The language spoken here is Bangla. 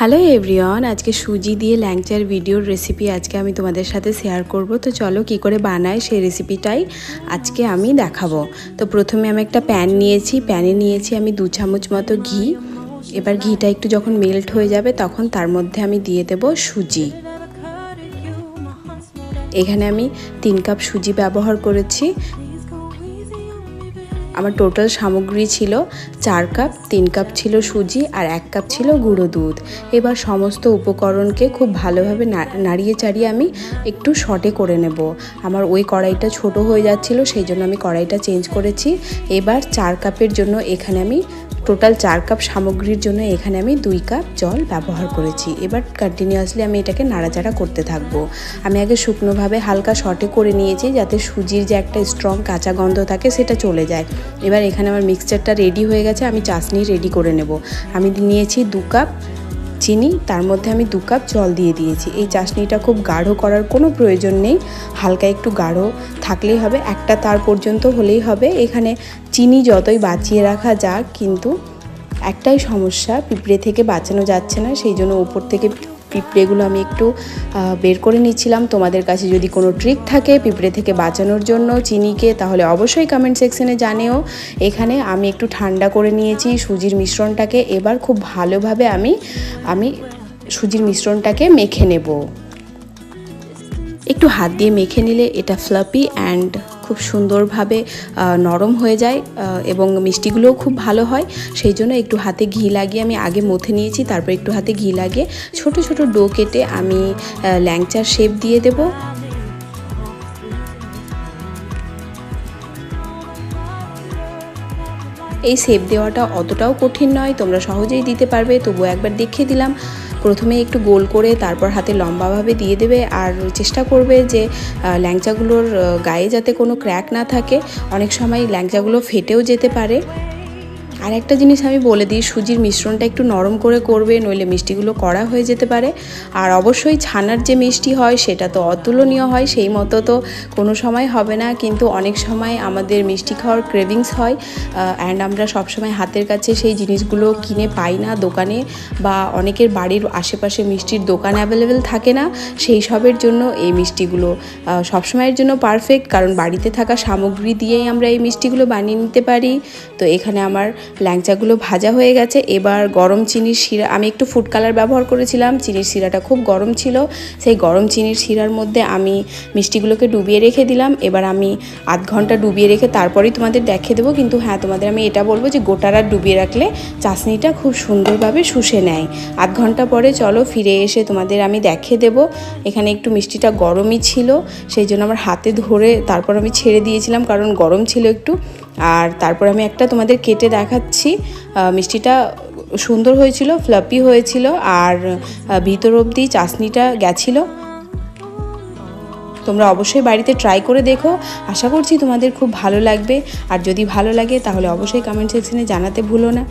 হ্যালো এভরিওয়ান, আজকে সুজি দিয়ে ল্যাংচার ভিডিওর রেসিপি আজকে আমি তোমাদের সাথে শেয়ার করব। তো চলো কি করে বানায় সেই রেসিপিটাই আজকে আমি দেখাবো। তো প্রথমে আমি একটা প্যান নিয়েছি, প্যানে নিয়েছি আমি 2 চামচ মতো ঘি। এবার ঘিটা একটু যখন মেল্ট হয়ে যাবে তখন তার মধ্যে আমি দিয়ে দেব সুজি। এখানে আমি 3 কাপ সুজি ব্যবহার করেছি। আমার টোটাল সামগ্রী ছিল 4 কাপ, 3 কাপ ছিল সুজি আর 1 কাপ ছিল গুঁড়ো দুধ। এবার সমস্ত উপকরণকে খুব ভালোভাবে নাড়িয়ে চাড়িয়ে আমি একটু সটে করে নেব। আমার ওই কড়াইটা ছোট হয়ে যাচ্ছিল, সেই জন্য আমি কড়াইটা চেঞ্জ করেছি। এবার 4 কাপের জন্য এখানে আমি টোটাল 4 কাপ সামগ্রীর জন্য এখানে আমি 2 কাপ জল ব্যবহার করেছি। এবার কন্টিনিউয়াসলি আমি এটাকে নাড়াচাড়া করতে থাকবো। আমি আগে শুকনোভাবে হালকা সটে করে নিয়েছি যাতে সুজির যে একটা স্ট্রং কাঁচা গন্ধ থাকে সেটা চলে যায়। এবার এখানে আমার মিক্সচারটা রেডি হয়ে গেছে, আমি চাশনি রেডি করে নেব। আমি নিয়েছি 2 কাপ চিনি, তার মধ্যে আমি 2 কাপ জল দিয়ে দিয়েছি। এই চাশনিটা খুব গাঢ় করার কোনো প্রয়োজন নেই, হালকা একটু গাঢ় থাকলেই হবে, একটা তার পর্যন্ত হলেই হবে। এখানে চিনি যতই বাঁচিয়ে রাখা যাক, কিন্তু একটাই সমস্যা, পিঁপড়ে থেকে বাঁচানো যাচ্ছে না, সেই জন্য উপর থেকে পিঁপড়েগুলো আমি একটু বের করে নিচ্ছিলাম। তোমাদের কাছে যদি কোনো ট্রিক থাকে পিঁপড়ে থেকে বাঁচানোর জন্য চিনিকে, তাহলে অবশ্যই কমেন্ট সেকশনে জানিও। এখানে আমি একটু ঠান্ডা করে নিয়েছি সুজির মিশ্রণটাকে। এবার খুব ভালোভাবে আমি সুজির মিশ্রণটাকে মেখে নেব। একটু হাত দিয়ে মেখে নিলে এটা ফ্লাফি অ্যান্ড খুব সুন্দরভাবে নরম হয়ে যায় এবং মিষ্টিগুলোও খুব ভালো হয়। সেই জন্য একটু হাতে ঘি লাগিয়ে আমি আগে মথে নিয়েছি, তারপর একটু হাতে ঘি লাগিয়ে ছোট ছোট ডো কেটে আমি ল্যাংচার শেপ দিয়ে দেব। এই শেপ দেওয়াটা অতটাও কঠিন নয়, তোমরা সহজেই দিতে পারবে, তবুও একবার দেখিয়ে দিলাম। প্রথমে একটু গোল করে তারপর হাতে লম্বাভাবে দিয়ে দেবে, আর চেষ্টা করবে যে ল্যাংচাগুলোর গায়ে যাতে কোনো ক্র্যাক না থাকে। অনেক সময় ল্যাংচাগুলো ফেটেও যেতে পারে। আর একটা জিনিস আমি বলে দিই, সুজির মিশ্রণটা একটু নরম করে করবে, নইলে মিষ্টিগুলো কড়া হয়ে যেতে পারে। আর অবশ্যই ছানার যে মিষ্টি হয় সেটা তো অতুলনীয় হয়, সেই মতো তো কোনো সময় হবে না, কিন্তু অনেক সময় আমাদের মিষ্টি খাওয়ার ক্রেভিংস হয় অ্যান্ড আমরা সবসময় হাতের কাছে সেই জিনিসগুলো কিনে পাই না দোকানে, বা অনেকের বাড়ির আশেপাশে মিষ্টির দোকান অ্যাভেলেবেল থাকে না। সেই সবের জন্য এই মিষ্টিগুলো সবসময়ের জন্য পারফেক্ট, কারণ বাড়িতে থাকা সামগ্রী দিয়েই আমরা এই মিষ্টিগুলো বানিয়ে নিতে পারি। তো এখানে আমার ল্যাংচাগুলো ভাজা হয়ে গেছে। এবার গরম চিনির শিরা, আমি একটু ফুড কালার ব্যবহার করেছিলাম, চিনির শিরাটা খুব গরম ছিল, সেই গরম চিনির শিরার মধ্যে আমি মিষ্টিগুলোকে ডুবিয়ে রেখে দিলাম। এবার আমি আধ ঘন্টা ডুবিয়ে রেখে তারপরেই তোমাদের দেখিয়ে দেবো। কিন্তু হ্যাঁ, তোমাদের আমি এটা বলবো যে গোটা রাত ডুবিয়ে রাখলে চাশনিটা খুব সুন্দরভাবে শুষে নেয়। আধ ঘন্টা পরে চলো ফিরে এসে তোমাদের আমি দেখিয়ে দেবো। এখানে একটু মিষ্টিটা গরমই ছিল, সেই জন্য আমার হাতে ধরে তারপর আমি ছেড়ে দিয়েছিলাম, কারণ গরম ছিল একটু। আর তারপর আমি একটা তোমাদের কেটে দেখাচ্ছি। মিষ্টিটা সুন্দর হয়েছিল, ফ্লাফি হয়েছিল, আর ভিতর অবধি চাশনিটা গেছিলো। তোমরা অবশ্যই বাড়িতে ট্রাই করে দেখো, আশা করছি তোমাদের খুব ভালো লাগবে। আর যদি ভালো লাগে তাহলে অবশ্যই কমেন্ট সেকশনে জানাতে ভুলো না।